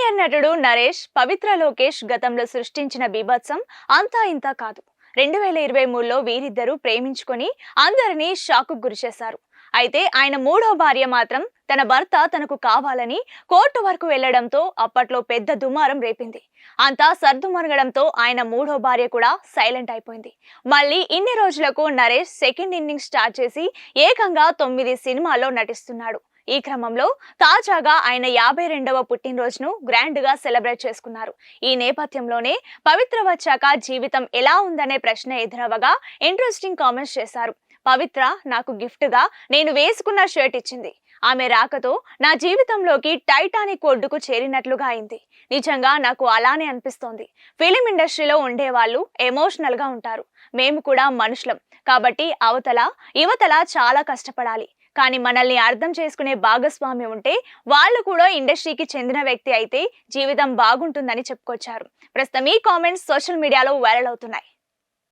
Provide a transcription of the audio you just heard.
Senior నటుడు నరేష్ పవిత్ర లోకేష్ గతంలో సృష్టించిన బీభత్సం అంతా ఇంత కాదు. 2023లో వీరిద్దరూ ప్రేమించుకొని అందరినీ షాకు గురిచేశారు. అయితే ఆయన మూడో భార్య మాత్రం తన భర్త తనకు కావాలని కోర్టు వరకు వెళ్లడంతో అప్పట్లో పెద్ద దుమారం రేపింది. అంతా సర్దుమణగడంతో ఆయన మూడో భార్య కూడా సైలెంట్ అయిపోయింది. మళ్ళీ ఇన్ని రోజులకు నరేష్ సెకండ్ ఇన్నింగ్స్ స్టార్ట్ చేసి ఏకంగా 9 సినిమాల్లో నటిస్తున్నాడు. ఈ క్రమంలో తాజాగా ఆయన 52వ పుట్టినరోజును గ్రాండ్ గా సెలబ్రేట్ చేసుకున్నారు. ఈ నేపథ్యంలోనే పవిత్ర వచ్చాక జీవితం ఎలా ఉందనే ప్రశ్న ఎదురవగా ఇంట్రెస్టింగ్ కామెంట్స్ చేశారు. పవిత్ర నాకు గిఫ్ట్ గా నేను వేసుకున్న షర్ట్ ఇచ్చింది. ఆమె రాకతో నా జీవితంలోకి టైటానిక్ ఒడ్డుకు చేరినట్లుగా అయింది. నిజంగా నాకు అలానే అనిపిస్తోంది. ఫిలిం ఇండస్ట్రీలో ఉండే వాళ్ళు ఎమోషనల్ గా ఉంటారు. మేము కూడా మనుషులం కాబట్టి అవతల యువతల చాలా కష్టపడాలి. కానీ మనల్ని అర్థం చేసుకునే భాగస్వామి ఉంటే వాళ్ళు కూడా ఇండస్ట్రీకి చెందిన వ్యక్తి అయితే జీవితం బాగుంటుందని చెప్పుకొచ్చారు. ప్రస్తుతం ఈ కామెంట్స్ సోషల్ మీడియాలో వైరల్ అవుతున్నాయి.